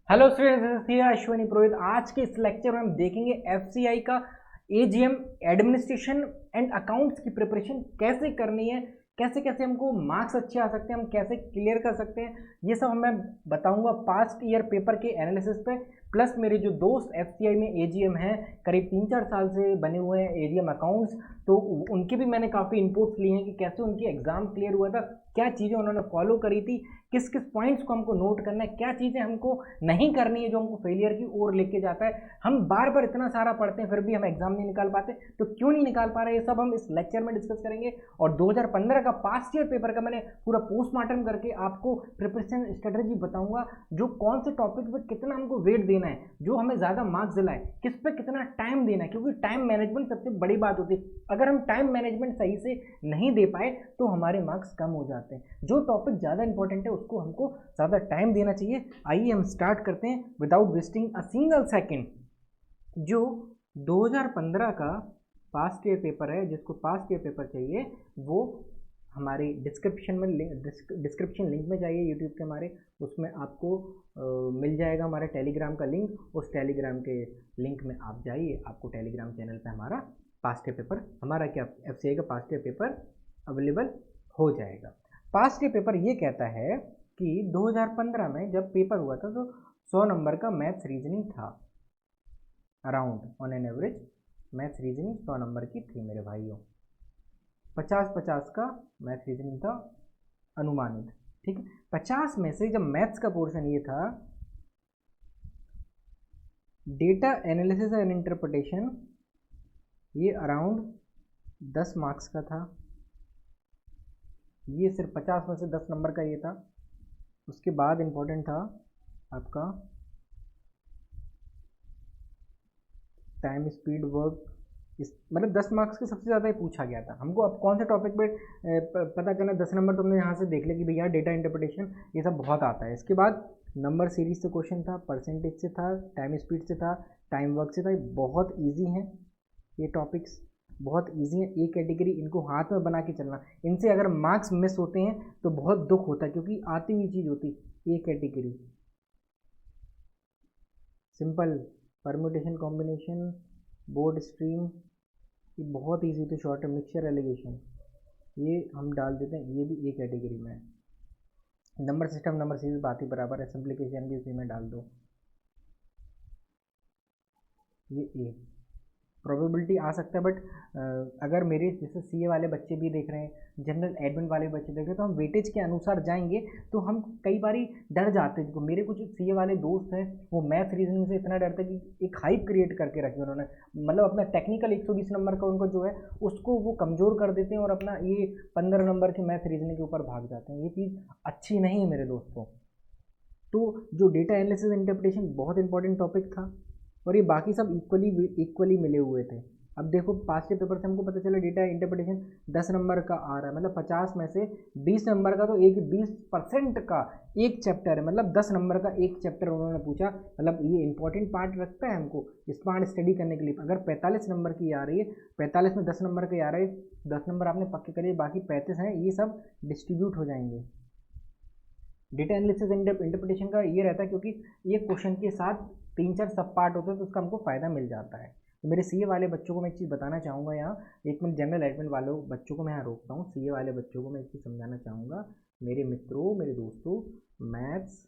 Hello students, Ashwini पुरोहित। आज के इस लेक्चर में हम देखेंगे एफसीआई का एजीएम एडमिनिस्ट्रेशन एंड अकाउंट्स की प्रिपरेशन कैसे करनी है, कैसे कैसे हमको मार्क्स अच्छे आ सकते हैं, हम कैसे क्लियर कर सकते हैं। ये सब मैं बताऊंगा पास्ट ईयर पेपर के एनालिसिस पे। प्लस मेरे जो दोस्त एफसीआई में एजीएम हैं, करीब 3-4 साल से बने हुए हैं एजीएम अकाउंट्स, तो उनके भी मैंने काफ़ी इनपुट्स लिए हैं कि कैसे उनकी एग्ज़ाम क्लियर हुआ था, क्या चीज़ें उन्होंने फॉलो करी थी, किस किस पॉइंट्स को हमको नोट करना है, क्या चीज़ें हमको नहीं करनी है जो हमको फेलियर की ओर लेके जाता है। हम बार बार इतना सारा पढ़ते हैं फिर भी हम एग्जाम नहीं निकाल पाते, तो क्यों नहीं निकाल पा रहे, ये सब हम इस लेक्चर में डिस्कस करेंगे। और 2015 का पास्ट ईयर पेपर का मैंने पूरा पोस्टमार्टम करके आपको प्रिपरेशन स्ट्रेटेजी बताऊंगा, जो कौन से टॉपिक पर कितना हमको वेट देना है, जो हमें ज़्यादा मार्क्स दिलाए, किस पे कितना टाइम देना है, क्योंकि टाइम मैनेजमेंट सबसे बड़ी बात होती है। अगर हम टाइम मैनेजमेंट सही से नहीं दे पाए तो हमारे मार्क्स कम हो जाते हैं। जो टॉपिक ज़्यादा इंपॉर्टेंट है उसको हमको ज़्यादा टाइम देना चाहिए। आइए हम स्टार्ट करते हैं without wasting a single second. जो 2015 का पास्ट ईयर पेपर है, जिसको पास्ट ईयर पेपर चाहिए वो हमारे डिस्क्रिप्शन में डिस्क्रिप्शन लिंक में जाइए यूट्यूब के हमारे, उसमें आपको मिल जाएगा हमारे टेलीग्राम का लिंक। उस टेलीग्राम के लिंक में आप जाइए, आपको टेलीग्राम चैनल पे हमारा पास्ट ईयर पेपर, हमारा क्या एफसीआई का पास्ट ईयर पेपर अवेलेबल हो जाएगा। पास्ट ईयर पेपर ये कहता है कि 2015 में जब पेपर हुआ था तो 100 नंबर का मैथ्स रीजनिंग था, around on an average maths reasoning 100 number की थी मेरे भाइयों। 50-50 का मैथ्स रीजनिंग था अनुमानित, ठीक है। 50 में से जब मैथ्स का पोर्शन ये था डेटा एनालिसिस एंड इंटरप्रिटेशन, ये अराउंड 10 मार्क्स का था। ये सिर्फ 50 में से 10 नंबर का ये था। उसके बाद इम्पोर्टेंट था आपका टाइम स्पीड वर्क, इस मतलब 10 मार्क्स के सबसे ज़्यादा ही पूछा गया था। हमको अब कौन से टॉपिक पे पता करना, 10 नंबर तो हमने यहाँ से देख लिया कि भैया डेटा इंटरप्रिटेशन ये सब बहुत आता है। इसके बाद नंबर सीरीज से क्वेश्चन था, परसेंटेज से था, टाइम स्पीड से था, टाइम वर्क से था। बहुत ईजी हैं ये टॉपिक्स, बहुत ईजी है। ए कैटेगरी इनको हाथ में बना के चलना, इनसे अगर मार्क्स मिस होते हैं तो बहुत दुख होता है, क्योंकि आती हुई चीज़ होती। A category simple permutation combination, board stream, ये बहुत ईजी तो शॉर्ट मिक्सचर एलिगेशन, ये हम डाल देते हैं, ये भी ए कैटेगरी में है। नंबर सिस्टम नंबर सीरीज बात ही बराबर है, सिंप्लीफिकेशन भी उसी में डाल दो, ये ए। प्रोबेबिलिटी आ सकता है, बट अगर मेरे जैसे सीए वाले बच्चे भी देख रहे हैं, जनरल एडमिन वाले बच्चे देख रहे हैं, तो हम वेटेज के अनुसार जाएंगे। तो हम कई बारी डर जाते हैं। मेरे कुछ सीए वाले दोस्त हैं, वो मैथ रीजनिंग से इतना डरते हैं कि एक हाइप क्रिएट करके रखी उन्होंने, मतलब अपना टेक्निकल 120 नंबर का उनका जो है उसको वो कमज़ोर कर देते हैं और अपना ये 15 नंबर के मैथ रीजनिंग के ऊपर भाग जाते हैं। ये चीज़ अच्छी नहीं है मेरे दोस्तों। तो जो डेटा एनालिसिस इंटरप्रिटेशन बहुत इंपॉर्टेंट टॉपिक था, और ये बाकी सब इक्वली इक्वली मिले हुए थे। अब देखो पास्ट के पेपर से हमको पता चला डेटा इंटरप्रिटेशन 10 नंबर का आ रहा है, मतलब 50 में से 20 नंबर का, तो एक 20% का एक चैप्टर है, मतलब 10 नंबर का एक चैप्टर उन्होंने पूछा। मतलब ये इंपॉर्टेंट पार्ट रखता है हमको स्मार्ट स्टडी करने के लिए। अगर 45 नंबर की आ रही है, 45 में 10 नंबर की आ रही है, 10 नंबर आपने पक्के करिए, बाकी 35 हैं, ये सब डिस्ट्रीब्यूट हो जाएंगे। डेटा एनालिसिस इंटरप्रिटेशन का ये रहता है, क्योंकि ये क्वेश्चन के साथ 3-4 सब पार्ट होते हैं, तो उसका हमको फ़ायदा मिल जाता है। तो मेरे सीए वाले बच्चों को मैं एक चीज़ बताना चाहूँगा यहाँ, एक मिनट, जनरल एडमिन वालों बच्चों को मैं यहाँ रोकता हूँ। सीए वाले बच्चों को मैं एक चीज़ समझाना चाहूँगा, मेरे मित्रों, मेरे दोस्तों, मैथ्स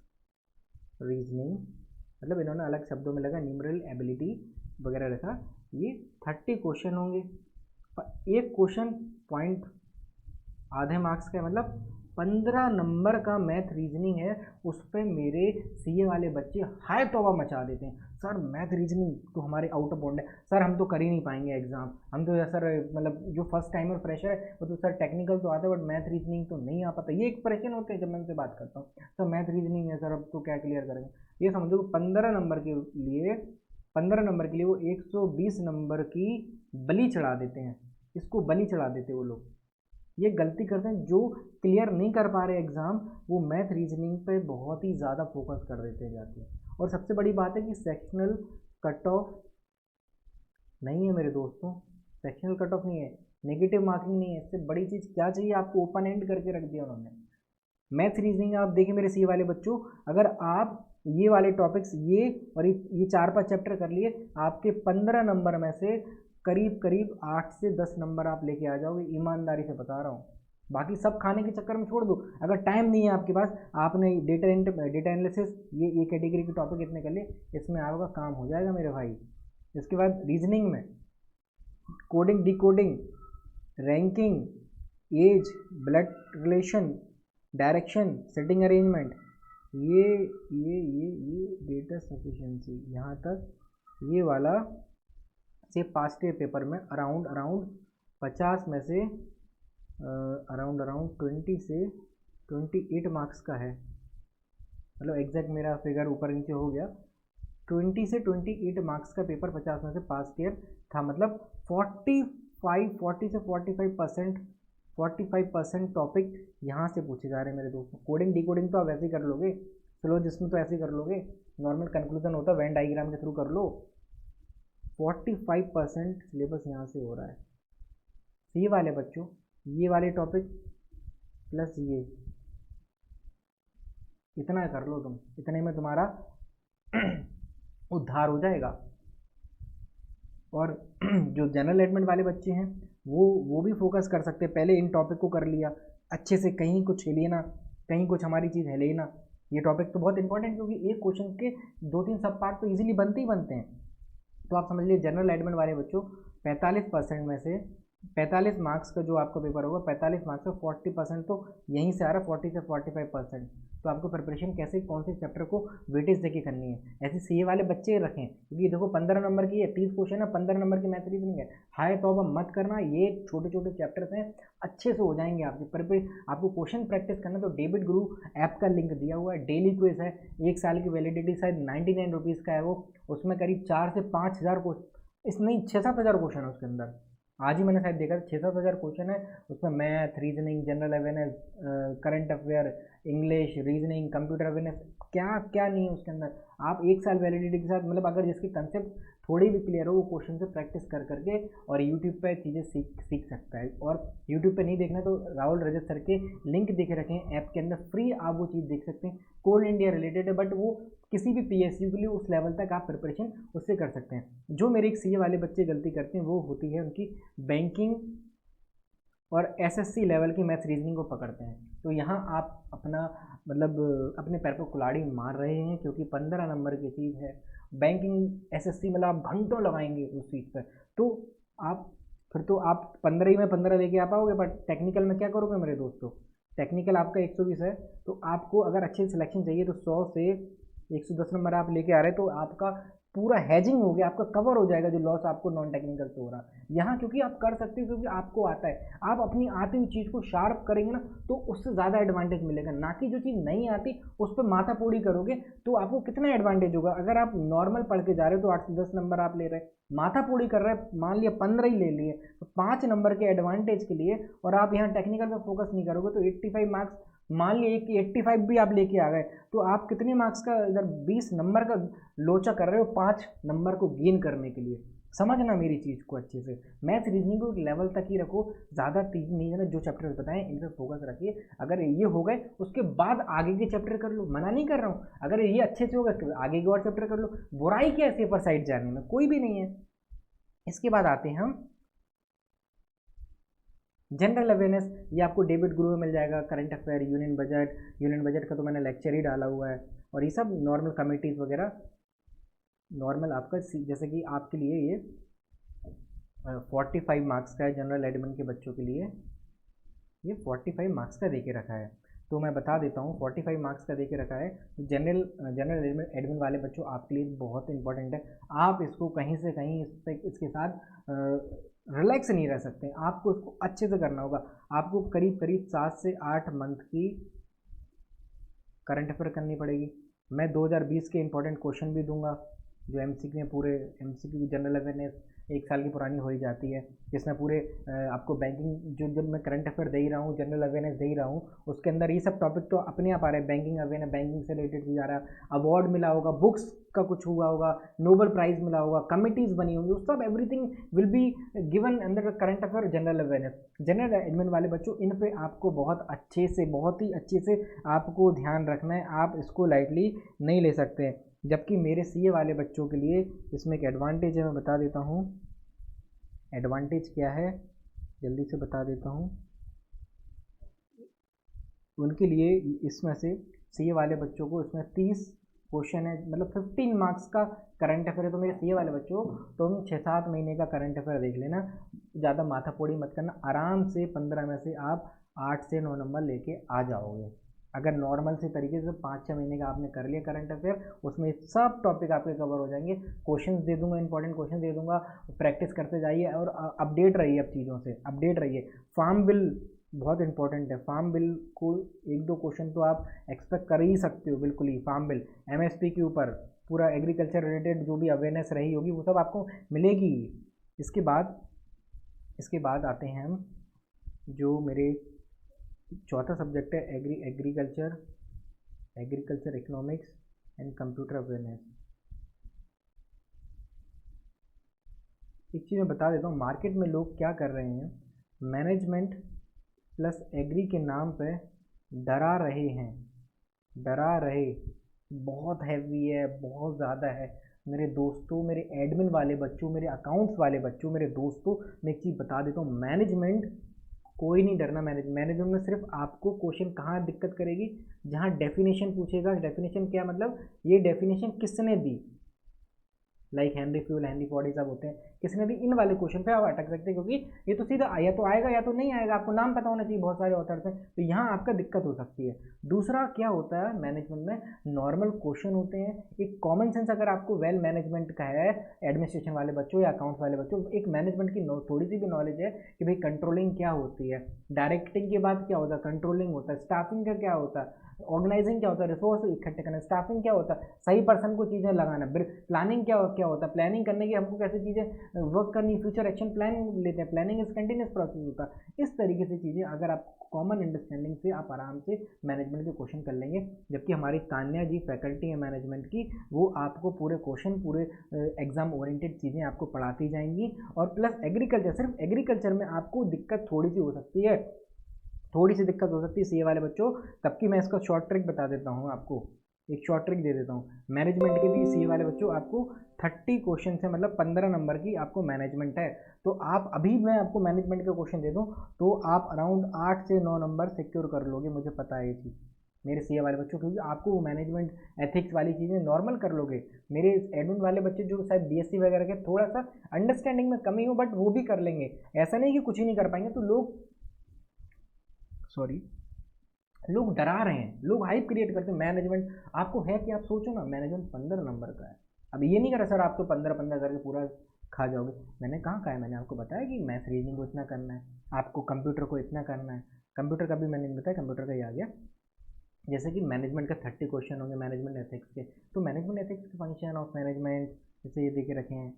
रीजनिंग, मतलब इन्होंने अलग शब्दों में लगा न्यूमरल एबिलिटी वगैरह रखा, ये 30 क्वेश्चन होंगे। एक क्वेश्चन पॉइंट आधे मार्क्स का है, मतलब 15 नंबर का मैथ रीजनिंग है। उस पर मेरे सीए वाले बच्चे हाय तौबा मचा देते हैं, सर मैथ रीजनिंग तो हमारे आउट ऑफ बाउंड है, सर हम तो कर ही नहीं पाएंगे एग्जाम, हम तो सर मतलब जो फर्स्ट टाइम और फ्रेशर है वो तो सर टेक्निकल तो आता है, बट मैथ रीजनिंग तो नहीं आ पाता। ये एक परेशान होते हैं जब मैं उनसे बात करता हूँ, सर मैथ रीजनिंग है सर, अब तो क्या क्लियर करेंगे। ये समझो 15 नंबर के लिए, 15 नंबर के लिए वो 120 नंबर की बलि चढ़ा देते हैं, इसको बलि चढ़ा देते हैं वो लोग। ये गलती करते हैं जो क्लियर नहीं कर पा रहे एग्ज़ाम, वो मैथ रीजनिंग पे बहुत ही ज़्यादा फोकस कर देते जाते हैं। और सबसे बड़ी बात है कि सेक्शनल कट ऑफ नहीं है मेरे दोस्तों, सेक्शनल कट ऑफ नहीं है, नेगेटिव मार्किंग नहीं है। इससे बड़ी चीज़ क्या चाहिए आपको, ओपन एंड करके रख दिया उन्होंने। मैथ रीजनिंग आप देखिए मेरे सी वाले बच्चों, अगर आप ये वाले टॉपिक्स ये और ये 4-5 चैप्टर कर लिए, आपके 15 नंबर में से करीब करीब 8 से 10 नंबर आप लेके आ जाओगे, ईमानदारी से बता रहा हूँ। बाकी सब खाने के चक्कर में छोड़ दो। अगर टाइम नहीं है आपके पास, आपने डेटा एनालिसिस ये कैटेगरी के टॉपिक इतने कर लिए, इसमें आपका काम हो जाएगा मेरे भाई। इसके बाद रीजनिंग में coding, decoding, ranking, age, blood relation, direction, setting arrangement, ये डेटा सफिशिएंसी, यहाँ तक ये वाला से पास्ट ईयर पेपर में अराउंड 50 में से अराउंड 20 से 28 मार्क्स का है। मतलब एग्जैक्ट मेरा फिगर ऊपर नीचे हो गया, 20 से 28 मार्क्स का पेपर 50 में से पास्ट ईयर था। मतलब 40 से 45% टॉपिक यहाँ से पूछे जा रहे हैं मेरे दोस्तों। कोडिंग डिकोडिंग तो आप वैसे ही कर लोगे, सिलोजिज्म तो ऐसे ही कर लोगे, नॉर्मल कंक्लूजन होता है वेन डायग्राम के थ्रू कर लो। 45% सिलेबस यहाँ से हो रहा है। ये वाले बच्चों, ये वाले टॉपिक प्लस ये, इतना कर लो तुम, इतने में तुम्हारा उद्धार हो जाएगा। और जो जनरल एडमिट वाले बच्चे हैं वो भी फोकस कर सकते हैं। पहले इन टॉपिक को कर लिया अच्छे से, कहीं कुछ हिले ना, कहीं कुछ हमारी चीज़ हिले ना। ये टॉपिक तो बहुत इंपॉर्टेंट, क्योंकि एक क्वेश्चन के 2-3 सब पार्ट तो इजीली बनते ही बनते हैं। तो आप समझ लीजिए जनरल एडमिट वाले बच्चों 45% में से 45 मार्क्स का जो आपका पेपर होगा, 45 मार्क्स का 40% तो यहीं से आ रहा है, 40 से 45%। तो आपको प्रिपरेशन कैसे, कौन से चैप्टर को वेटेज देके करनी है, ऐसे सीए वाले बच्चे रखें। क्योंकि देखो 15 नंबर की है, 30 क्वेश्चन है, 15 नंबर की मैथ रीजनिंग है। हाई तो अब मत करना, ये छोटे छोटे चैप्टर्स हैं, अच्छे से हो जाएंगे आपके। आपको क्वेश्चन प्रैक्टिस करना तो डेबिट गुरु ऐप का लिंक दिया हुआ है, डेली क्विज है, 1 साल की वैलिडिटी, शायद 99 रुपीज़ का है वो। उसमें करीब 4 से 5 हज़ार इस नहीं 6-7 हज़ार क्वेश्चन है उसके अंदर। आज ही मैंने शायद देखा 6-7 हज़ार क्वेश्चन है उसमें, math, reasoning, general awareness, current affair, English, reasoning, computer awareness, क्या क्या नहीं है उसके अंदर। आप 1 साल वैलिडिटी के साथ, मतलब अगर जिसकी कंसेप्ट थोड़ी भी क्लियर हो, वो क्वेश्चन से प्रैक्टिस कर करके और यूट्यूब पे चीज़ें सीख सकता है। और यूट्यूब पे नहीं देखना तो राहुल रजत सर के लिंक देखे रखे हैं ऐप के अंदर, फ्री आप वो चीज़ देख सकते हैं। कोल इंडिया रिलेटेड है, बट वो किसी भी पीएसयू के लिए उस लेवल तक आप प्रिपरेशन उससे कर सकते हैं। जो मेरे एक सीए वाले बच्चे गलती करते हैं वो होती है उनकी बैंकिंग और एसएससी लेवल की मैथ रीजनिंग को पकड़ते हैं। तो यहाँ आप अपना मतलब अपने पैर पर कुल्हाड़ी मार रहे हैं, क्योंकि 15 नंबर की चीज़ है बैंकिंग एसएससी, मतलब आप घंटों लगाएंगे उस चीज़ पर। तो आप फिर तो आप 15 ही में 15 लेके आ पाओगे, बट टेक्निकल में क्या करोगे मेरे दोस्तों। टेक्निकल आपका 120 है, तो आपको अगर अच्छी सिलेक्शन चाहिए तो 100 से 110 नंबर आप लेके आ रहे हैं, तो आपका पूरा हैजिंग हो गया, आपका कवर हो जाएगा जो लॉस आपको नॉन टेक्निकल से हो रहा है। यहाँ क्योंकि आप कर सकते हो, क्योंकि आपको आता है, आप अपनी आती हुई चीज़ को शार्प करेंगे ना, तो उससे ज़्यादा एडवांटेज मिलेगा। ना कि जो चीज़ नहीं आती उस पर माथा पूड़ी करोगे तो आपको कितना एडवांटेज होगा। अगर आप नॉर्मल पढ़ के जा रहे हो तो 8 से 10 नंबर आप ले रहे हैं, माथा पूड़ी कर रहे हैं, मान लिया 15 ही ले लिए, तो 5 नंबर के एडवांटेज के लिए, और आप यहाँ टेक्निकल पर फोकस नहीं करोगे तो 85 मार्क्स, मान लिए कि 85 भी आप लेके आ गए, तो आप कितने मार्क्स का इधर 20 नंबर का लोचा कर रहे हो 5 नंबर को गेन करने के लिए। समझना मेरी चीज़ को अच्छे से, मैथ रीजनिंग को लेवल तक ही रखो, ज़्यादा तीन नहीं है ना। जो चैप्टर बताएं इन पर फोकस रखिए, अगर ये हो गए उसके बाद आगे के चैप्टर कर लो, मना नहीं कर रहा हूँ। अगर ये अच्छे से होगा तो आगे के और चैप्टर कर लो, बुराई क्या है सेफर साइड जाने में, कोई भी नहीं है। इसके बाद आते हैं हम जनरल अवेयरनेस, ये आपको डेबिट गुरु में मिल जाएगा। करंट अफेयर, यूनियन बजट का तो मैंने लेक्चर ही डाला हुआ है, और ये सब नॉर्मल कमिटीज़ वगैरह नॉर्मल आपका जैसे कि आपके लिए ये 45 मार्क्स का है। जनरल एडमिन के बच्चों के लिए ये 45 मार्क्स का दे के रखा है। तो मैं बता देता हूँ 45 मार्क्स का दे के रखा है। जनरल एडमिन वाले बच्चों आपके लिए बहुत इंपॉर्टेंट है। आप इसको कहीं से कहीं इसके साथ रिलैक्स नहीं रह सकते, आपको इसको अच्छे से करना होगा। आपको करीब करीब 7 से 8 मंथ की करंट अफेयर करनी पड़ेगी। मैं 2020 के इंपॉर्टेंट क्वेश्चन भी दूंगा, जो एमसीक्यू में, पूरे एमसीक्यू की जनरल अवेयरनेस 1 साल की पुरानी हो ही जाती है, जिसमें पूरे आपको बैंकिंग, जो जब मैं करंट अफेयर दे ही रहा हूँ, जनरल अवेयरनेस दे ही रहा हूँ, उसके अंदर ये सब टॉपिक तो अपने आप आ रहे हैं। बैंकिंग अवेयरनेस, बैंकिंग से रिलेटेड भी आ रहा है, अवार्ड मिला होगा, बुक्स का कुछ हुआ होगा, नोबल प्राइज मिला होगा, कमिटीज़ बनी होंगी, उस सब everything will be given under current affair general awareness. General admin वाले बच्चों, इन पे आपको बहुत अच्छे से, बहुत ही अच्छे से आपको ध्यान रखना है, आप इसको लाइटली नहीं ले सकते। जबकि मेरे सीए वाले बच्चों के लिए इसमें एक एडवांटेज है, मैं बता देता हूँ। एडवांटेज क्या है जल्दी से बता देता हूँ। उनके लिए इसमें से सीए वाले बच्चों को इसमें 30 क्वेश्चन है, मतलब 15 मार्क्स का करंट अफेयर है। तो मेरे सीए वाले बच्चों, तुम 6-7 महीने का करंट अफेयर देख लेना, ज़्यादा माथापोड़ी मत करना, आराम से 15 में से आप 8 से 9 नंबर लेके आ जाओगे। अगर नॉर्मल से तरीके से 5-6 महीने का आपने कर लिया करंट अफेयर, उसमें सब टॉपिक आपके कवर हो जाएंगे। क्वेश्चंस दे दूंगा, इंपॉर्टेंट क्वेश्चन दे दूंगा, प्रैक्टिस करते जाइए और अपडेट रहिए, अब चीज़ों से अपडेट रहिए। फार्म बिल बहुत इंपॉर्टेंट है, फार्म बिल को 1-2 क्वेश्चन तो आप एक्सपेक्ट कर ही सकते हो, बिल्कुल ही। फार्म बिल एमएसपी के ऊपर पूरा एग्रीकल्चर रिलेटेड जो भी अवेयरनेस रही होगी वो सब आपको मिलेगी। इसके बाद आते हैं हम, जो मेरे चौथा सब्जेक्ट है agriculture economics and computer awareness. एक चीज़ मैं बता देता हूँ, मार्केट में लोग क्या कर रहे हैं, मैनेजमेंट प्लस एग्री के नाम पे डरा रहे, बहुत हैवी है, बहुत ज़्यादा है। मेरे दोस्तों, मेरे एडमिन वाले बच्चों, मेरे अकाउंट्स वाले बच्चों, मेरे दोस्तों, मैं एक चीज़ बता देता हूँ, मैनेजमेंट कोई नहीं डरना। मैनेजमेंट में सिर्फ आपको क्वेश्चन कहाँ दिक्कत करेगी, जहाँ डेफिनेशन पूछेगा। डेफिनेशन क्या मतलब, ये डेफिनेशन किसने दी, like Henry Fayol, Henry Ford, सब होते हैं, किसने भी, इन वाले क्वेश्चन पे आप अटक सकते हैं, क्योंकि ये तो सीधा या तो आएगा या तो नहीं आएगा। आपको नाम पता होना चाहिए, बहुत सारे ऑथर्स हैं, तो यहाँ आपका दिक्कत हो सकती है। दूसरा क्या होता है मैनेजमेंट में, नॉर्मल क्वेश्चन होते हैं, एक कॉमन सेंस अगर आपको वेल मैनेजमेंट का है, एडमिनिस्ट्रेशन वाले बच्चों या अकाउंट्स वाले बच्चों, एक मैनेजमेंट की थोड़ी सी भी नॉलेज है कि भाई कंट्रोलिंग क्या होती है, डायरेक्टिंग के बाद क्या होता है, कंट्रोलिंग होता है, स्टाफिंग का क्या होता है, ऑर्गेनाइजिंग क्या होता है, रिसोर्स इकट्ठे करना, स्टाफिंग क्या होता है, सही पर्सन को चीज़ें लगाना, प्लानिंग क्या होता है, प्लानिंग करने की हमको कैसे चीज़ें वर्क करनी, फ्यूचर एक्शन प्लान लेते हैं, प्लानिंग इज कंटिन्यूस प्रोसेस होता है। इस तरीके से चीज़ें अगर आप कॉमन अंडरस्टैंडिंग से आप आराम से मैनेजमेंट के क्वेश्चन कर लेंगे। जबकि हमारी तान्या जी फैकल्टी है मैनेजमेंट की, वो आपको पूरे क्वेश्चन, पूरे एग्जाम ओरिएंटेड चीज़ें आपको पढ़ाती जाएंगी। और प्लस एग्रीकल्चर, सिर्फ एग्रीकल्चर में आपको दिक्कत थोड़ी सी हो सकती है, सीए वाले बच्चों। तब की मैं इसका शॉर्ट ट्रिक बता देता हूँ आपको, एक शॉर्ट ट्रिक दे देता हूँ। मैनेजमेंट के भी सीए वाले बच्चों आपको 30 क्वेश्चन है, मतलब 15 नंबर की आपको मैनेजमेंट है। तो आप अभी मैं आपको मैनेजमेंट का क्वेश्चन दे दूँ तो आप अराउंड 8 से 9 नंबर सिक्योर कर लोगे, मुझे पता है ये चीज़ मेरे सीए वाले बच्चों, क्योंकि आपको मैनेजमेंट एथिक्स वाली चीज़ें नॉर्मल कर लोगे। मेरे एडमिन वाले बच्चे जो शायद बीएससी वगैरह के थोड़ा सा अंडरस्टैंडिंग में कमी हो, बट वो भी कर लेंगे, ऐसा नहीं कि कुछ ही नहीं कर पाएंगे। तो लोग डरा रहे हैं, लोग हाइप क्रिएट करते हैं। मैनेजमेंट आपको है कि आप सोचो ना, मैनेजमेंट 15 नंबर का है। अब ये नहीं करा सर आप तो 15 करके पूरा खा जाओगे, मैंने कहाँ कहा है, मैंने आपको बताया कि मैथ रीजनिंग को इतना करना है, आपको कंप्यूटर को इतना करना है। कंप्यूटर का भी मैंने बताया, कंप्यूटर का ही आ गया। जैसे कि मैनेजमेंट का 30 क्वेश्चन होंगे मैनेजमेंट एथिक्स के, तो मैनेजमेंट एथिक्स के फंक्शन ऑफ मैनेजमेंट, जैसे ये देखे रखे हैं,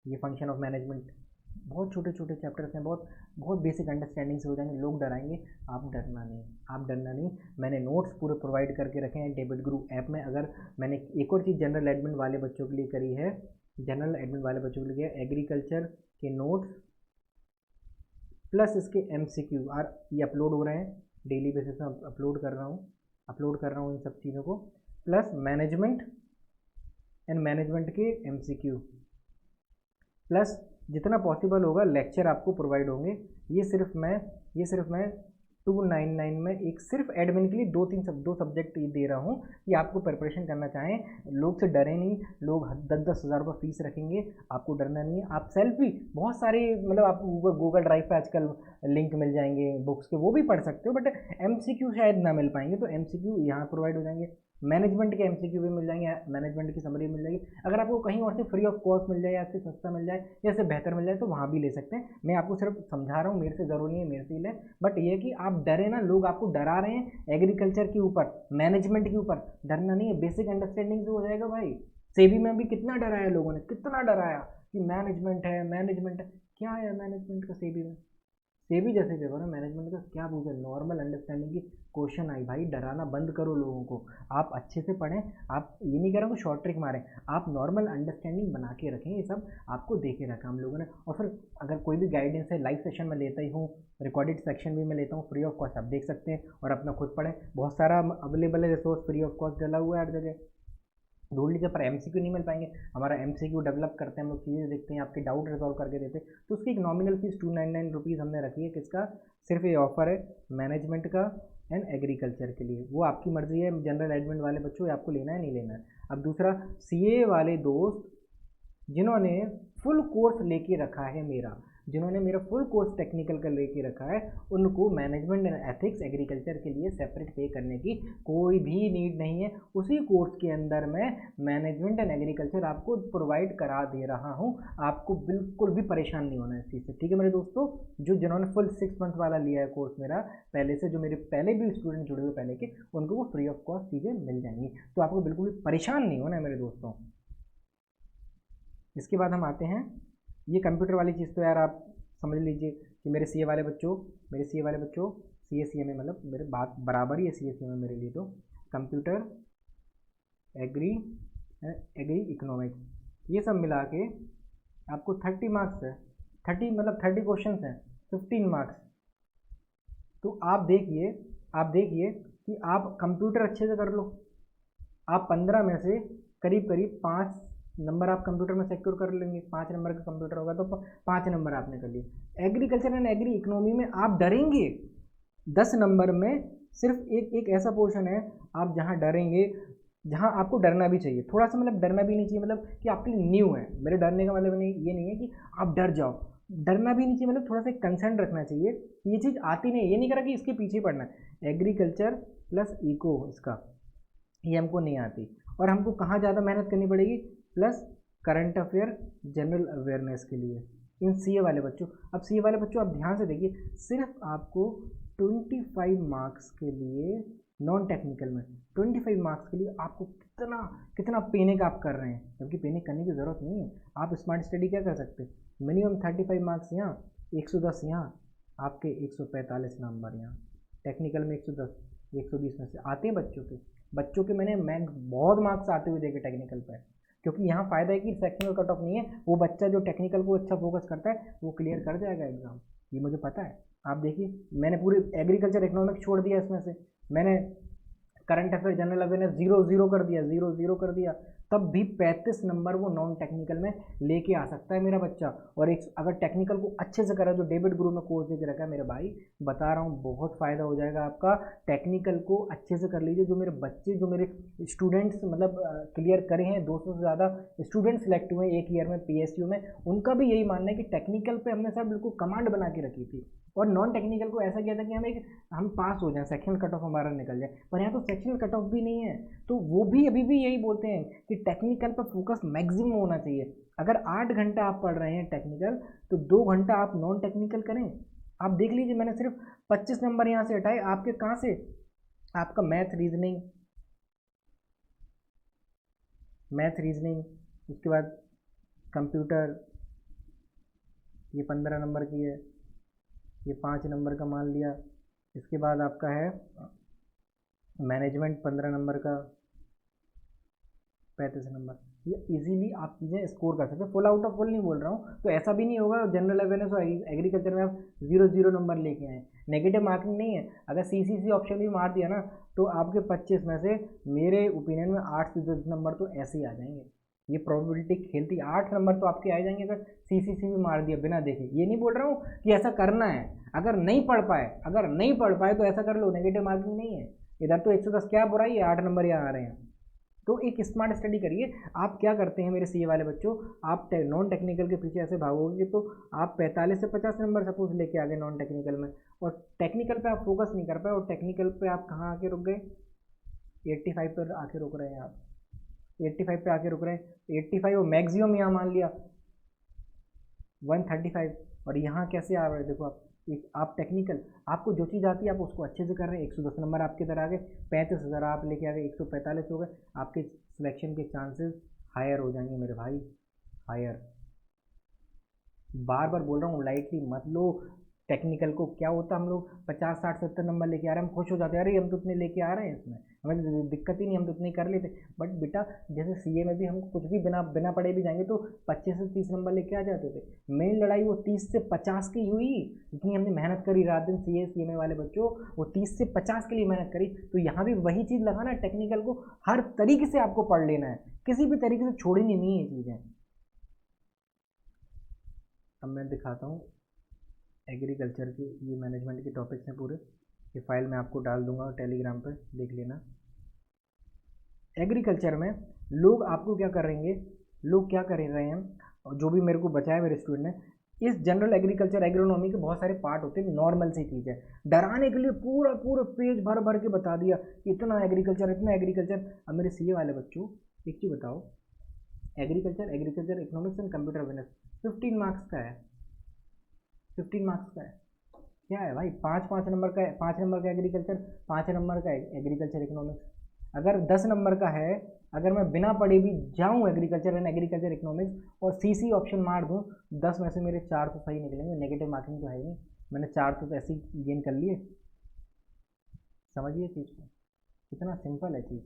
ये फंक्शन ऑफ मैनेजमेंट, बहुत छोटे छोटे चैप्टर्स हैं, बहुत बहुत बेसिक अंडरस्टैंडिंग से हो जाएंगे। लोग डराएंगे, आप डरना नहीं। मैंने नोट्स पूरे प्रोवाइड करके रखे हैं डेबिट ग्रुप ऐप में। अगर मैंने एक और चीज़ जनरल एडमिन वाले बच्चों के लिए करी है, एग्रीकल्चर के नोट्स प्लस इसके MCQ ये अपलोड हो रहे हैं, डेली बेसिस में अपलोड कर रहा हूँ इन सब चीज़ों को, प्लस मैनेजमेंट के MCQ, प्लस जितना पॉसिबल होगा लेक्चर आपको प्रोवाइड होंगे। ये सिर्फ मैं 299 में एक सिर्फ एडमिन के लिए 2 सब्जेक्ट दे रहा हूँ कि आपको प्रिपरेशन करना चाहें। लोग से डरे नहीं, लोग 10-10 हज़ार रुपये फीस रखेंगे, आपको डरना नहीं है। आप सेल्फ भी बहुत सारे, मतलब आप गूगल ड्राइव पे आजकल लिंक मिल जाएंगे बुक्स के, वो भी पढ़ सकते हो, बट MCQ शायद ना मिल पाएंगे, तो MCQ यहाँ प्रोवाइड हो जाएंगे। मैनेजमेंट के MCQ भी मिल जाएंगे, मैनेजमेंट की समरी मिल जाएगी। अगर आपको कहीं और से फ्री ऑफ कॉस्ट मिल जाए, या इससे सस्ता मिल जाए, या इससे बेहतर मिल जाए, तो वहाँ भी ले सकते हैं। मैं आपको सिर्फ समझा रहा हूँ, मेरे से ज़रूरी नहीं है मेरे से ही लें, बट ये कि आप डरे ना, लोग आपको डरा रहे हैं एग्रीकल्चर के ऊपर, मैनेजमेंट के ऊपर। डरना नहीं है, बेसिक अंडरस्टैंडिंग से हो जाएगा भाई। सेबी में भी कितना डराया लोगों ने, कितना डराया कि मैनेजमेंट है, क्या है मैनेजमेंट का सेबी में। सेबी जैसे पेपर में मैनेजमेंट का क्या पूछा, नॉर्मल अंडरस्टैंडिंग की क्वेश्चन आई। भाई डराना बंद करो लोगों को, आप अच्छे से पढ़ें। आप ये नहीं कह रहा हूँ शॉर्ट ट्रिक मारें, आप नॉर्मल अंडरस्टैंडिंग बना के रखें। ये सब आपको दे के रखा हम लोगों ने। और फिर अगर कोई भी गाइडेंस है, लाइव सेशन में लेता ही हूँ, रिकॉर्डेड सेक्शन भी मैं लेता हूँ फ्री ऑफ कॉस्ट, आप देख सकते हैं और अपना खुद पढ़ें। बहुत सारा अवेलेबल है रिसोर्स, फ्री ऑफ कॉस्ट डला हुआ है हर जगह। ढूंढ लीजिए, पर एमसीक्यू नहीं मिल पाएंगे। हमारा एमसीक्यू डेवलप करते हैं हम लोग, चीज़ें देखते हैं, आपके डाउट रिजॉल्व करके देते हैं। तो उसकी एक नॉमिनल फीस 299 रुपीज़ हमने रखी है। किसका? सिर्फ ये ऑफर है मैनेजमेंट का एंड एग्रीकल्चर के लिए। वो आपकी मर्जी है, जनरल एडमिन वाले बच्चों आपको लेना है नहीं लेना है। अब दूसरा, सीए वाले दोस्त जिन्होंने फुल कोर्स लेके रखा है मेरा, जिन्होंने मेरा फुल कोर्स टेक्निकल का लेके रखा है, उनको मैनेजमेंट एंड एथिक्स एग्रीकल्चर के लिए सेपरेट पे करने की कोई भी नीड नहीं है। उसी कोर्स के अंदर मैं मैनेजमेंट एंड एग्रीकल्चर आपको प्रोवाइड करा दे रहा हूँ। आपको बिल्कुल भी परेशान नहीं होना है इस चीज़ से, ठीक है मेरे दोस्तों। जिन्होंने फुल 6 मंथ वाला लिया है कोर्स मेरा पहले से, जो मेरे पहले भी स्टूडेंट जुड़े हुए पहले के, उनको वो फ्री ऑफ कॉस्ट चीज़ें मिल जाएंगी। तो आपको बिल्कुल भी परेशान नहीं होना है मेरे दोस्तों। इसके बाद हम आते हैं, ये कंप्यूटर वाली चीज़ तो यार आप समझ लीजिए कि मेरे सीए वाले बच्चों, सीए सीए में मतलब मेरे बात बराबर ही है सीए सीए में मेरे लिए। तो कंप्यूटर, एग्री एग्री इकोनॉमिक्स, ये सब मिला के आपको 30 मार्क्स है। 30 मतलब 30 क्वेश्चन हैं, 15 मार्क्स। तो आप देखिए कि आप कंप्यूटर अच्छे से कर लो, आप 15 में से करीब करीब 5 नंबर आप कंप्यूटर में सिक्योर कर लेंगे। 5 नंबर का कंप्यूटर होगा तो 5 नंबर आपने कर लिए। एग्रीकल्चर एंड एग्री इकोनॉमी में आप डरेंगे, 10 नंबर में सिर्फ एक ऐसा पोर्शन है आप जहाँ डरेंगे, जहाँ आपको डरना भी चाहिए थोड़ा सा, मतलब डरना भी नहीं चाहिए, मतलब कि आपके लिए न्यू है। मेरे डरने का मतलब नहीं, ये नहीं है कि आप डर जाओ, डरना भी नहीं चाहिए, मतलब थोड़ा सा कंसर्न रखना चाहिए। ये चीज़ आती नहीं, ये नहीं करा कि इसके पीछे पढ़ना है। एग्रीकल्चर प्लस इको, इसका ये हमको नहीं आती, और हमको कहाँ ज़्यादा मेहनत करनी पड़ेगी, plus current affair general awareness के लिए इन सीए वाले बच्चों। अब सीए वाले बच्चों आप ध्यान से देखिए, सिर्फ आपको 25 मार्क्स के लिए, नॉन टेक्निकल में 25 मार्क्स के लिए आपको कितना कितना पेनिक आप कर रहे हैं, जबकि पेनिक करने की ज़रूरत नहीं है। आप स्मार्ट स्टडी क्या कर सकते हैं, मिनिमम 35 मार्क्स यहाँ, 110 यहाँ, आपके 145 नंबर यहाँ। टेक्निकल में 110, 120 में से आते हैं बच्चों के मैंने बहुत मार्क्स आते हुए देखे टेक्निकल पर। क्योंकि यहाँ फ़ायदा है कि सेक्शनल कट ऑफ नहीं है, वो बच्चा जो टेक्निकल को अच्छा फोकस करता है वो क्लियर कर जाएगा एग्ज़ाम, ये मुझे पता है। आप देखिए, मैंने पूरी एग्रीकल्चर इकोनॉमिक्स छोड़ दिया, इसमें से मैंने करंट अफेयर जनरल अवेयरनेस 0 कर दिया, 0 कर दिया, तब भी 35 नंबर वो नॉन टेक्निकल में लेके आ सकता है मेरा बच्चा। और एक अगर टेक्निकल को अच्छे से करा, जो डेविड गुरु में कोर्स देके रखा है मेरे भाई, बता रहा हूँ बहुत फ़ायदा हो जाएगा आपका। टेक्निकल को अच्छे से कर लीजिए। जो मेरे बच्चे, जो मेरे स्टूडेंट्स मतलब क्लियर करे हैं, 200 से ज़्यादा स्टूडेंट सेलेक्ट हुए एक ईयर में पीएसयू में, उनका भी यही मानना है कि टेक्निकल पे हमने सर बिल्कुल कमांड बना के रखी थी, और नॉन टेक्निकल को ऐसा किया था कि हम पास हो जाएं, सेक्शनल कट ऑफ हमारा निकल जाए। पर यहाँ तो सेक्शनल कट ऑफ भी नहीं है, तो वो भी अभी भी यही बोलते हैं कि टेक्निकल पर फोकस मैक्सिमम होना चाहिए। अगर 8 घंटा आप पढ़ रहे हैं टेक्निकल, तो 2 घंटा आप नॉन टेक्निकल करें। आप देख लीजिए, मैंने सिर्फ 25 नंबर यहाँ से हटाए आपके, कहाँ से, आपका मैथ रीजनिंग, उसके बाद कंप्यूटर, ये 15 नंबर की है, ये 5 नंबर का मान लिया। इसके बाद आपका है मैनेजमेंट 15 नंबर का, 35 नंबर। ये इजीली आप चीज़ें स्कोर कर सकते हैं, फुल आउट ऑफ फुल नहीं बोल रहा हूँ। तो ऐसा भी नहीं होगा जनरल अवेयरनेस और एग्रीकल्चर में आप 0 नंबर लेके आए, नेगेटिव मार्किंग नहीं है। अगर सीसीसी ऑप्शन भी मार दिया ना, तो आपके 25 में से मेरे ओपिनियन में 8 से 10 नंबर तो ऐसे ही आ जाएंगे। ये प्रोबेबिलिटी खेलती, 8 नंबर तो आपके आ जाएंगे अगर सीसीसी भी मार दिया बिना देखे। ये नहीं बोल रहा हूँ कि ऐसा करना है, अगर नहीं पढ़ पाए तो ऐसा कर लो, नेगेटिव मार्किंग नहीं है। इधर तो 110 क्या बुराई है, 8 नंबर यहाँ आ रहे हैं। तो एक स्मार्ट स्टडी करिए। आप क्या करते हैं मेरे सीए वाले बच्चों, आप नॉन टेक्निकल के पीछे ऐसे भागोगे तो आप 45 से 50 नंबर सपोज लेके आ गए नॉन टेक्निकल में, और टेक्निकल पे आप फोकस नहीं कर पाए, और टेक्निकल पे आप कहाँ आके रुक गए, 85 पर आके रुक रहे हैं आप, 85 पे आके रुक रहे हैं। 85 और मैक्सिमम यहाँ मान लिया 135, और यहाँ कैसे आ रहे हैं देखो आप टेक्निकल, आपको जो चीज़ आती है आप उसको अच्छे से कर रहे हैं। 110 नंबर आपके इधर आ गए, 35 हज़ार आप लेके आ गए, 145 हो गए, आपके सिलेक्शन के चांसेस हायर हो जाएंगे मेरे भाई, हायर। बार बार बोल रहा हूँ, लाइटली मत लो। टेक्निकल को क्या होता है, हम लोग 50 60 70 नंबर लेके आ रहे हैं, हम खुश हो जाते हैं, अरे हम तो इतने लेके आ रहे हैं, इसमें हमें तो दिक्कत ही नहीं, हम तो इतने कर लेते। बट बेटा जैसे सीए में भी हम कुछ भी बिना बिना पढ़े भी जाएंगे तो 25 से 30 नंबर लेके आ जाते थे। मेन लड़ाई वो 30 से 50 की हुई, इतनी हमने मेहनत करी रात दिन, सीए में वाले बच्चों वो 30 से 50 के लिए मेहनत करी। तो यहाँ भी वही चीज़ लगाना है, टेक्निकल को हर तरीके से आपको पढ़ लेना है, किसी भी तरीके से छोड़नी नहीं है ये चीज़ें। अब मैं दिखाता हूँ एग्रीकल्चर की, ये मैनेजमेंट के टॉपिक्स हैं पूरे, ये फाइल मैं आपको डाल दूंगा टेलीग्राम पर, देख लेना। एग्रीकल्चर में लोग आपको क्या करेंगे, लोग क्या कर रहे हैं, और जो भी मेरे को बचाया मेरे स्टूडेंट ने, इस जनरल एग्रीकल्चर एग्रोनॉमी के बहुत सारे पार्ट होते हैं, नॉर्मल सी चीज़ है, डराने के लिए पूरा पूरा पेज भर भर के बता दिया इतना एग्रीकल्चर इतना एग्रीकल्चर। अब मेरे सीए वाले बच्चों एक चीज़ बताओ, agriculture economics and computer awareness 15 marks का है, 15 मार्क्स का है, क्या है भाई, 5 नंबर का है, 5 नंबर का एग्रीकल्चर, 5 नंबर का एग्रीकल्चर इकोनॉमिक्स। अगर 10 नंबर का है, अगर मैं बिना पढ़े भी जाऊँ एग्रीकल्चर एंड एग्रीकल्चर इकोनॉमिक्स और सी ऑप्शन मार दूँ, 10 में से मेरे 4 तो सही निकलेंगे, नेगेटिव मार्किंग तो है ही नहीं, मैंने 4 तो ऐसे ही गेन कर लिए। समझिए चीज़ को, कितना सिंपल है चीज़,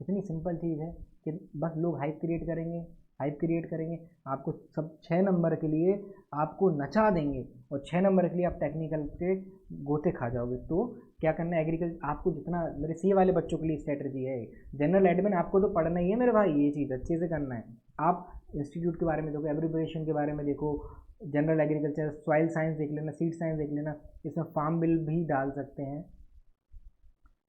इतनी सिंपल चीज़ है कि बस लोग हाइप क्रिएट करेंगे, हाइप क्रिएट करेंगे, आपको सब 6 नंबर के लिए आपको नचा देंगे, और 6 नंबर के लिए आप टेक्निकल के गोते खा जाओगे। तो क्या करना है, एग्रीकल्चर आपको जितना, मेरे सी वाले बच्चों के लिए स्ट्रेटजी है, जनरल एडमिन आपको तो पढ़ना ही है मेरे भाई, ये चीज़ अच्छे से करना है। आप इंस्टीट्यूट के बारे में देखो, एब्रिविएशन के बारे में देखो, जनरल एग्रीकल्चर, सॉइल साइंस देख लेना, सीड साइंस देख लेना, इसमें फार्म बिल भी डाल सकते हैं,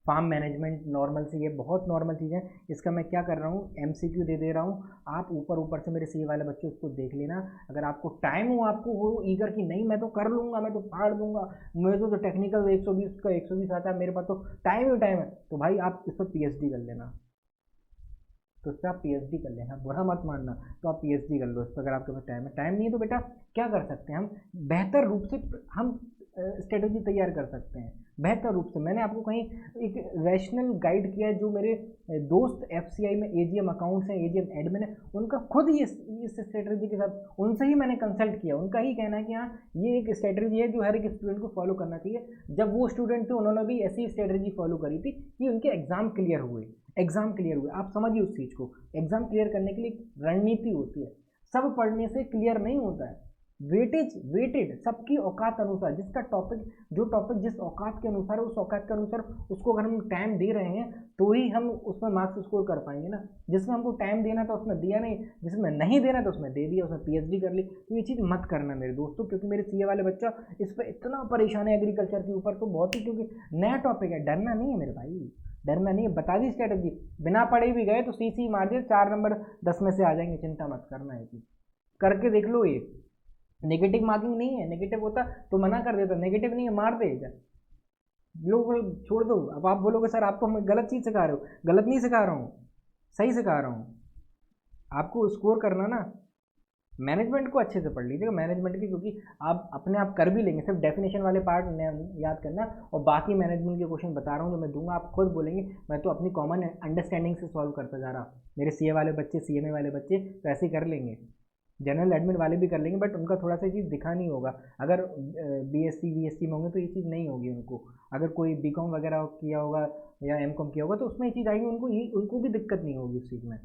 फार्म मैनेजमेंट नॉर्मल से, ये बहुत नॉर्मल चीज़ें। इसका मैं क्या कर रहा हूँ, एमसीक्यू दे दे रहा हूँ, आप ऊपर ऊपर से मेरे सी वाले बच्चे उसको देख लेना। अगर आपको टाइम हो, आपको हो ईगर कि नहीं मैं तो कर लूँगा, मैं तो फाड़ दूंगा, मेरे तो टेक्निकल 120 का 120 आता है, मेरे पास तो टाइम ही टाइम है, तो भाई आप इस पर पीएचडी कर लेना, तो इससे आप पीएचडी कर लेना, बुरा मत मानना, तो आप पीएचडी कर लो इस पर, अगर आपके पास टाइम है। टाइम नहीं है तो बेटा क्या कर सकते हैं हम, बेहतर रूप से हम स्ट्रेटजी तैयार कर सकते हैं, बेहतर रूप से। मैंने आपको कहीं एक रैशनल गाइड किया है, जो मेरे दोस्त एफसीआई में एजीएम अकाउंट्स हैं, एजीएम एडमिन है, उनका खुद ही इस स्ट्रेटजी के साथ उनसे ही मैंने कंसल्ट किया, उनका ही कहना है कि हाँ ये एक स्ट्रेटजी है जो हर एक स्टूडेंट को फॉलो करना चाहिए। जब वो स्टूडेंट थे उन्होंने भी ऐसी स्ट्रेटजी फॉलो करी थी कि उनके एग्जाम क्लियर हुए, एग्जाम क्लियर हुए। आप समझिए उस चीज़ को, एग्जाम क्लियर करने के लिए रणनीति होती है, सब पढ़ने से क्लियर नहीं होता है, वेटेड सबकी औकात अनुसार, जिसका टॉपिक, जो टॉपिक जिस औकात के अनुसार है, उस औकात के अनुसार उसको अगर हम टाइम दे रहे हैं तो ही हम उसमें मार्क्स स्कोर कर पाएंगे ना। जिसमें हमको टाइम देना था उसमें दिया नहीं, जिसमें नहीं देना था उसमें दे दिया, उसमें पीएचडी कर ली। तो ये चीज़ मत करना मेरे दोस्तों, क्योंकि मेरे सीए वाले बच्चा इस पर इतना परेशान है एग्रीकल्चर के ऊपर, तो बहुत ही, क्योंकि नया टॉपिक है, डरना नहीं है मेरे भाई, डरना नहीं है। बता दी स्ट्रेटजी, बिना पढ़े भी गए तो सी मार दिए, 4 नंबर 10 में से आ जाएंगे, चिंता मत करना है चीज़, करके देख लो। ये नेगेटिव मार्किंग नहीं है, नेगेटिव होता तो मना कर देता, नेगेटिव नहीं है, मार दे लोग, छोड़ दो। अब आप बोलोगे सर आप तो हमें गलत चीज़ सिखा रहे हो, गलत नहीं सिखा रहा हूँ, सही सिखा रहा हूँ। आपको स्कोर करना ना, मैनेजमेंट को अच्छे से पढ़ लीजिएगा, मैनेजमेंट की, क्योंकि आप अपने आप कर भी लेंगे, सिर्फ डेफिनेशन वाले पार्ट याद करना, और बाकी मैनेजमेंट के क्वेश्चन बता रहा हूँ जो मैं दूंगा, आप खुद बोलेंगे मैं तो अपनी कॉमन अंडरस्टैंडिंग से सॉल्व करता जा रहा। मेरे सीए वाले बच्चे, सीएमए वाले बच्चे तो ऐसे कर लेंगे, जनरल एडमिन वाले भी कर लेंगे, बट उनका थोड़ा सा चीज़ दिखानी होगा। अगर बीएससी में होंगे तो ये चीज़ नहीं होगी उनको, अगर कोई बीकॉम वगैरह किया होगा या एमकॉम किया होगा तो उसमें ये चीज़ आएगी, उनको भी दिक्कत नहीं होगी उस चीज़ में,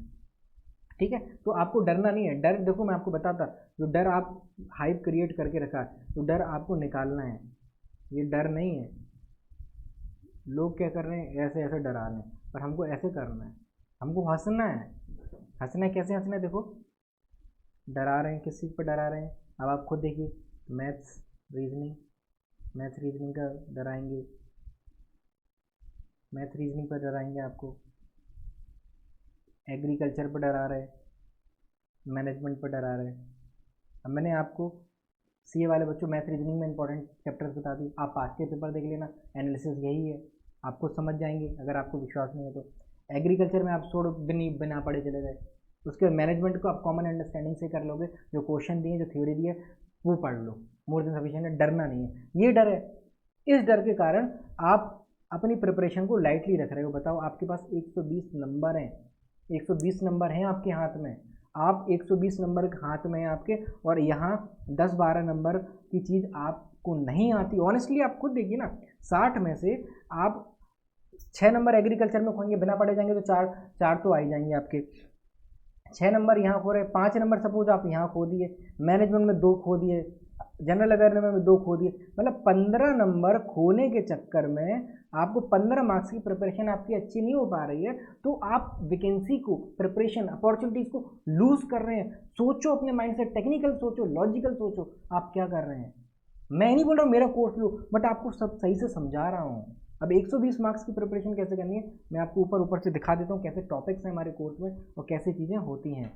ठीक है। तो आपको डरना नहीं है, डर देखो मैं आपको बताता, जो डर आप हाइप क्रिएट करके रखा है, तो डर आपको निकालना है, ये डर नहीं है। लोग क्या कर रहे हैं, ऐसे ऐसे डरा रहे हैं, पर हमको ऐसे करना है, हमको हंसना है। हंसना है, कैसे हंसना है, देखो डरा रहे हैं, किस चीज़ पर डरा रहे हैं, अब आप खुद देखिए, मैथ्स रीजनिंग, मैथ रीजनिंग का डराएंगे, मैथ रीजनिंग पर डराएंगे आपको, एग्रीकल्चर पर डरा रहे, मैनेजमेंट पर डरा रहे। अब मैंने आपको सीए वाले बच्चों मैथ रीजनिंग में इंपॉर्टेंट चैप्टर्स बता दी, आप पास के पेपर देख लेना, एनालिसिस यही है, आपको समझ जाएंगे अगर आपको विश्वास नहीं है तो। एग्रीकल्चर में आप छोड़ बिना पढ़े चले गए, उसके बाद मैनेजमेंट को आप कॉमन अंडरस्टैंडिंग से कर लोगे, जो क्वेश्चन दिए, जो थ्योरी दी है वो पढ़ लो, मोर देन सफिशिएंट है, डरना नहीं है। ये डर है, इस डर के कारण आप अपनी प्रिपरेशन को लाइटली रख रहे हो। बताओ आपके पास 120 नंबर हैं, 120 नंबर हैं आपके हाथ में, आप 120 नंबर हाथ में है आपके, और यहाँ 10-12 नंबर की चीज़ आप आपको नहीं आती, ऑनेस्टली आप खुद देखिए ना, 60 में से आप 6 नंबर एग्रीकल्चर में खोएंगे, बिना पढ़े जाएंगे तो चार तो आ ही जाएंगे आपके। 6 नंबर यहाँ खो रहे, 5 नंबर सपोज आप यहाँ खो दिए, मैनेजमेंट में 2 खो दिए, जनरल अवेयरनेस में 2 खो दिए, मतलब 15 नंबर खोने के चक्कर में आपको 15 मार्क्स की प्रिपरेशन आपकी अच्छी नहीं हो पा रही है, तो आप वैकेंसी को, प्रिपरेशन, अपॉर्चुनिटीज को लूज कर रहे हैं। सोचो अपने माइंड से, टेक्निकल सोचो, लॉजिकल सोचो, आप क्या कर रहे हैं। मैं नहीं बोल रहा हूँ मेरा कोर्स लो, बट आपको सब सही से समझा रहा हूँ। अब 120 मार्क्स की प्रिपरेशन कैसे करनी है मैं आपको ऊपर से दिखा देता हूँ, कैसे टॉपिक्स हैं हमारे कोर्स में और कैसे चीज़ें होती हैं।